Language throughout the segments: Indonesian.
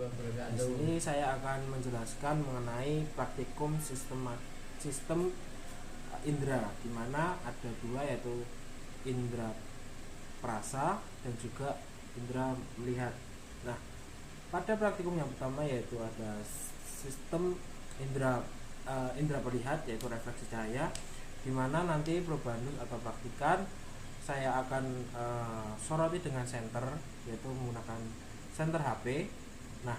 Di sini saya akan menjelaskan mengenai praktikum sistem indera, di mana ada dua, yaitu indera perasa dan juga indera melihat. Nah, pada praktikum yang pertama yaitu ada sistem indera melihat, yaitu refleksi cahaya, di mana nanti probandus atau praktikan saya akan soroti dengan senter, yaitu menggunakan senter HP. Nah,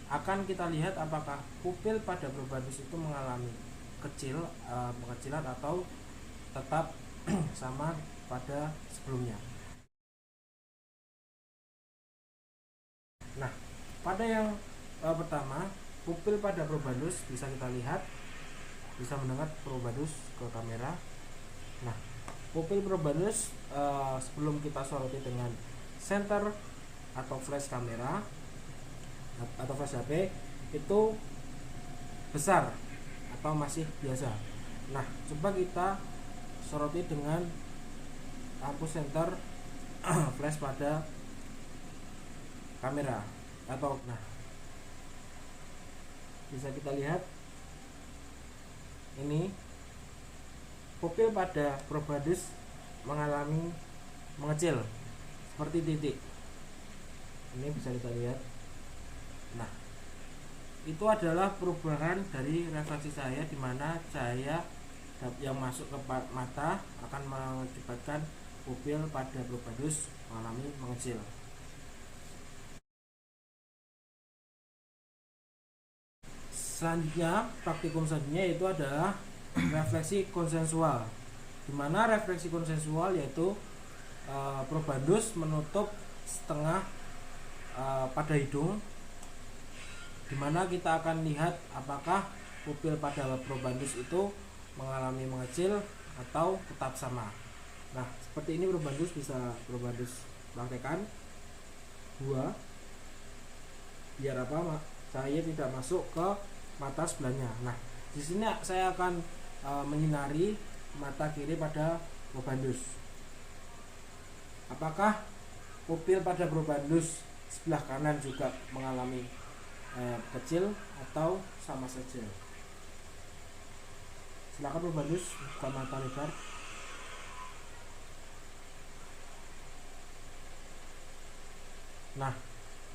akan kita lihat apakah pupil pada probandus itu mengalami pengecilan atau tetap sama pada sebelumnya. Nah, pada yang pertama, pupil pada probandus bisa kita lihat, bisa mendekat probandus ke kamera. Nah, pupil probandus sebelum kita soroti dengan senter atau flash kamera atau flash HP itu besar atau masih biasa. Nah, coba kita soroti dengan lampu senter flash pada kamera atau bisa kita lihat ini pupil pada probandus mengalami mengecil seperti titik. Ini bisa kita lihat. Nah, itu adalah perubahan dari refleksi cahaya, di mana cahaya yang masuk ke mata akan mengakibatkan pupil pada probandus mengalami mengecil. Selanjutnya, praktikum selanjutnya itu adalah refleksi konsensual, di mana refleksi konsensual yaitu probandus menutup setengah pada hidung, dimana kita akan lihat apakah pupil pada probandus itu mengalami mengecil atau tetap sama. Nah, seperti ini probandus praktekan dua, biar cahaya tidak masuk ke mata sebelahnya. Nah, di sini saya akan menyinari mata kiri pada probandus. Apakah pupil pada probandus sebelah kanan juga mengalami kecil atau sama saja? Silakan probandus buka mata lebar. Nah,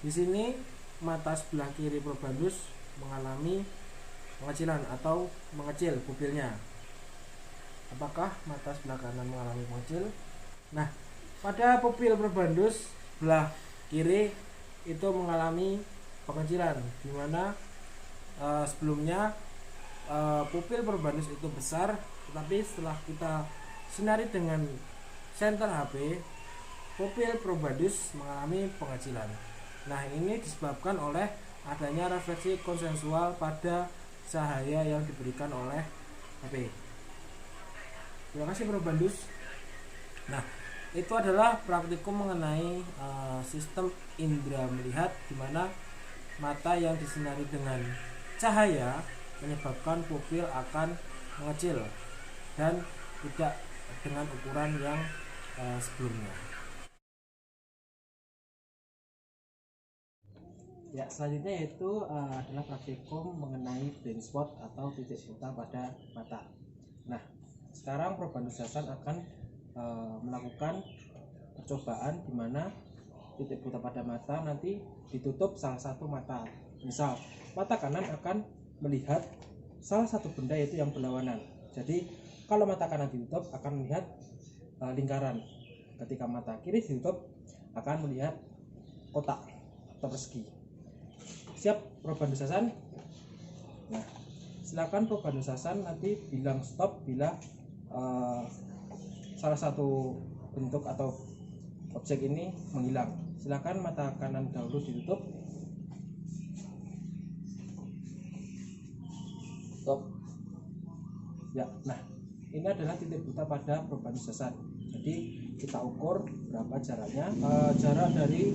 di sini mata sebelah kiri probandus mengalami pengecilan atau mengecil pupilnya. Apakah mata sebelah kanan mengalami mengecil? Nah, pada pupil probandus sebelah kiri itu mengalami pengecilan, di mana sebelumnya pupil probandus itu besar, tetapi setelah kita sinari dengan senter HP, pupil probandus mengalami pengecilan. Nah, ini disebabkan oleh adanya refleksi konsensual pada cahaya yang diberikan oleh HP. Terima kasih probandus. Nah, itu adalah praktikum mengenai sistem indera melihat, di mana mata yang disinari dengan cahaya menyebabkan pupil akan mengecil dan tidak dengan ukuran yang sebelumnya. Ya, selanjutnya yaitu adalah praktikum mengenai blind spot atau titik buta pada mata. Nah, sekarang probandus Hasan akan melakukan percobaan di mana titik buta pada mata nanti ditutup salah satu mata. Misal, mata kanan akan melihat salah satu benda, yaitu yang berlawanan. Jadi, kalau mata kanan ditutup akan melihat lingkaran. Ketika mata kiri ditutup akan melihat kotak atau persegi. Siap probandus Hasan? Nah, silakan probandus Hasan nanti bilang stop bila salah satu bentuk atau objek ini menghilang. Silakan mata kanan dahulu ditutup. Stop. Ya, nah ini adalah titik buta pada probandus Hasan. Jadi kita ukur berapa jaraknya. Jarak dari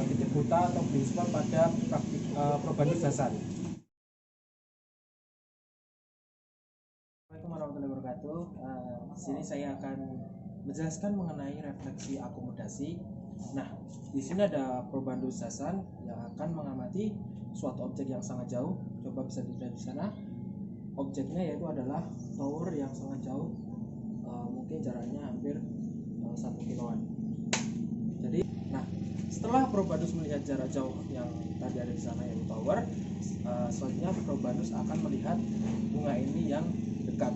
titik buta atau blind spot pada probandus Hasan. Assalamualaikum warahmatullahi wabarakatuh. Di sini saya akan menjelaskan mengenai refleksi akomodasi. Nah, di sini ada probandus Hasan yang akan mengamati suatu objek yang sangat jauh. Coba bisa dilihat di sana. Objeknya yaitu adalah tower yang sangat jauh, mungkin jaraknya hampir 1 kiloan. Jadi, nah setelah Probandus melihat jarak jauh yang tadi ada di sana yaitu tower, selanjutnya Probandus akan melihat bunga ini yang dekat.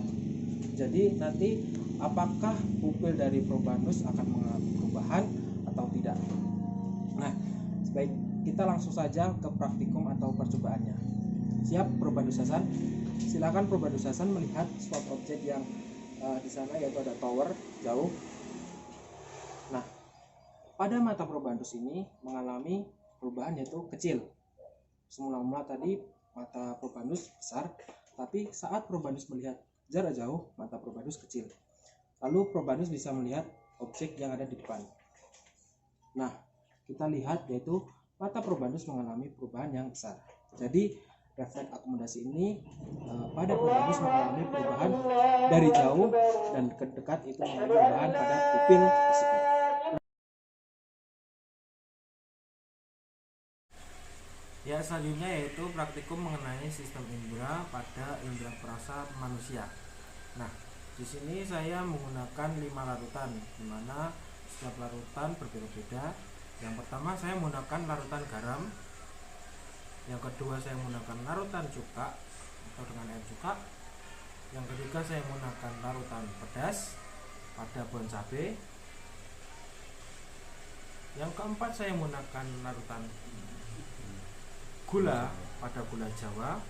Jadi nanti apakah pupil dari Probandus akan mengalami perubahan atau tidak? Nah, baik, kita langsung saja ke praktikum atau percobaannya. Siap Probandus Hasan? Silakan Probandus Hasan melihat suatu objek yang di sana yaitu ada tower jauh. Nah, pada mata Probandus ini mengalami perubahan yaitu kecil. Semula-mula tadi mata Probandus besar, tapi saat Probandus melihat jarak jauh, mata Probandus kecil. Lalu Probandus bisa melihat objek yang ada di depan. Nah, kita lihat yaitu mata Probandus mengalami perubahan yang besar. Jadi refleks akomodasi ini pada Probandus mengalami perubahan dari jauh dan ke dekat, itu mengalami perubahan pada pupil tersebut. Ya, selanjutnya yaitu praktikum mengenai sistem indera pada indera perasa manusia. Nah, di sini saya menggunakan 5 larutan, di mana setiap larutan berbeda-beda. Yang pertama saya menggunakan larutan garam, yang kedua saya menggunakan larutan cuka atau dengan air cuka, yang ketiga saya menggunakan larutan pedas pada bon cabai, yang keempat saya menggunakan larutan gula pada gula Jawa,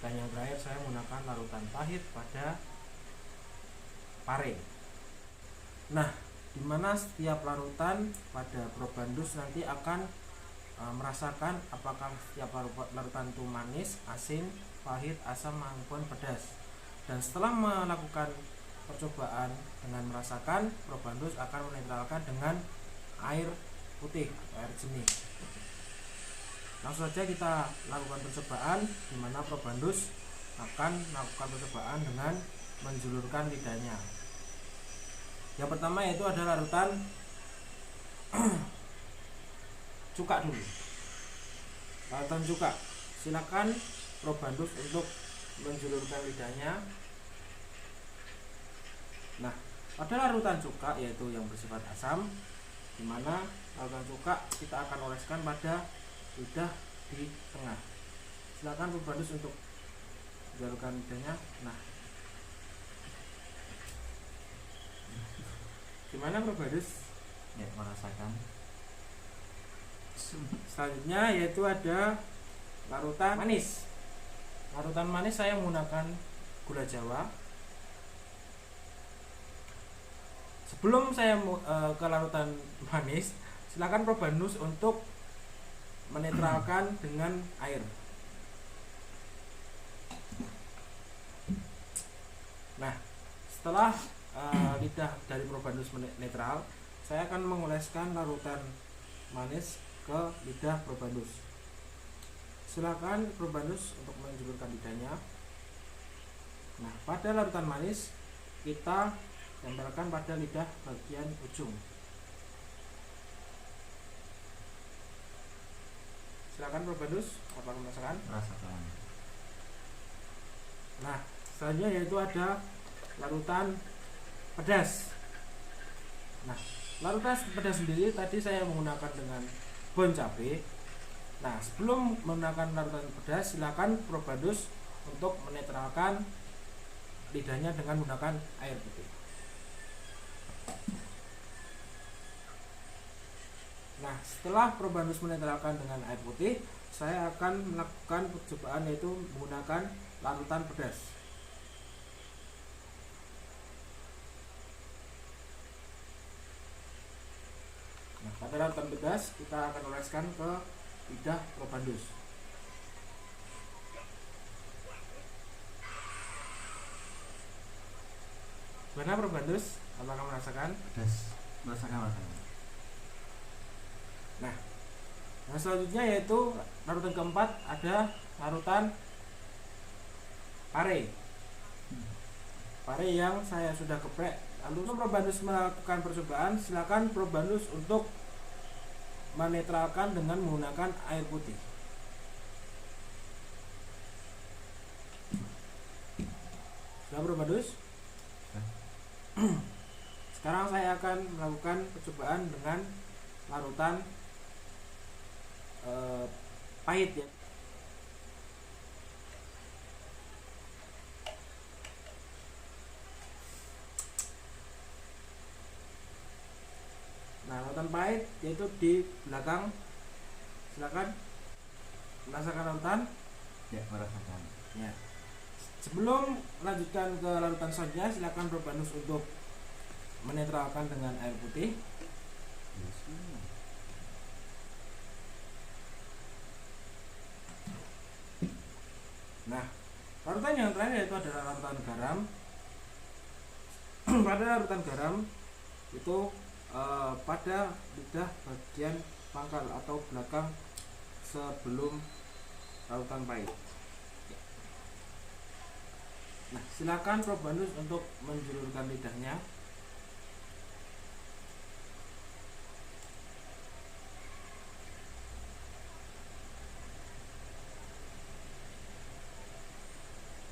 dan yang terakhir saya menggunakan larutan pahit pada pare. Nah, dimana setiap larutan pada Probandus nanti akan merasakan apakah setiap larutan itu manis, asin, pahit, asam maupun pedas. Dan setelah melakukan percobaan dengan merasakan, Probandus akan menetralkan dengan air putih, air jernih. Langsung saja kita lakukan percobaan, di mana Probandus akan melakukan percobaan dengan menjulurkan lidahnya. Yang pertama yaitu ada larutan cuka dulu. Larutan cuka, silakan Probandus untuk menjulurkan lidahnya. Nah, pada larutan cuka yaitu yang bersifat asam, di mana larutan cuka kita akan oleskan pada lidah di tengah. Silakan Probandus untuk menjulurkan lidahnya. Nah, gimana Probandus? Ya, merasakan. Selanjutnya yaitu ada larutan manis. Larutan manis saya menggunakan gula Jawa. Sebelum saya ke larutan manis, silakan Probandus untuk menetralkan dengan air. Nah, setelah lidah dari Probandus netral, saya akan mengoleskan larutan manis ke lidah Probandus. Silakan Probandus untuk menjulurkan lidahnya. Nah, pada larutan manis kita tempelkan pada lidah bagian ujung. Silakan Probandus, apakah merasakan? Merasakan. Nah, selanjutnya yaitu ada larutan pedas. Nah, larutan pedas sendiri tadi saya menggunakan dengan bon cabai. Nah, sebelum menggunakan larutan pedas, silakan Probandus untuk menetralkan lidahnya dengan menggunakan air putih. Nah, setelah Probandus menetralkan dengan air putih, saya akan melakukan percobaan yaitu menggunakan larutan pedas. Nah, pada larutan pedas kita akan oleskan ke lidah Probandus. Bagaimana Probandus? Apakah merasakan? Pedas. Merasakan. Nah, selanjutnya yaitu larutan keempat ada larutan pare. Pare yang saya sudah geprek. Lalu Probandus melakukan percobaan, silakan Probandus untuk menetralkan dengan menggunakan air putih. Sudah Bro Badus? Sekarang saya akan melakukan percobaan dengan larutan pahit ya. Nah, larutan pahit yaitu di belakang. Silakan merasakan larutan. Ya, merasakan. Ya. Sebelum melanjutkan ke larutan selanjutnya, silakan Bro Badus untuk menetralkan dengan air putih. Nah, larutan yang terakhir itu adalah larutan garam. Pada larutan garam itu pada lidah bagian pangkal atau belakang sebelum larutan pahit. Nah, silakan Bro Badus untuk menjulurkan lidahnya.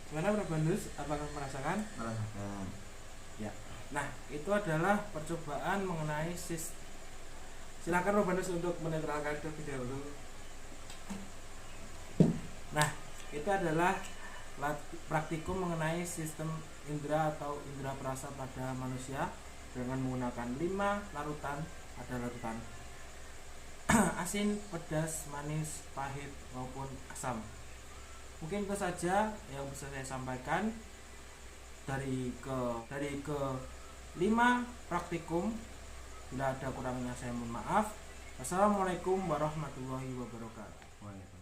Gimana Bro Badus? Apakah merasakan? Merasakan. Ya. Nah, itu adalah percobaan mengenai silakan Bro Badus untuk menetralkan terlebih dahulu. Nah, itu adalah praktikum mengenai sistem indera atau indera perasa pada manusia dengan menggunakan 5 larutan. Ada larutan asin, pedas, manis, pahit maupun asam. Mungkin itu saja yang bisa saya sampaikan dari ke 5 praktikum. Bila ada kurangnya saya mohon maaf. Wassalamualaikum warahmatullahi wabarakatuh. Waalaikumsalam.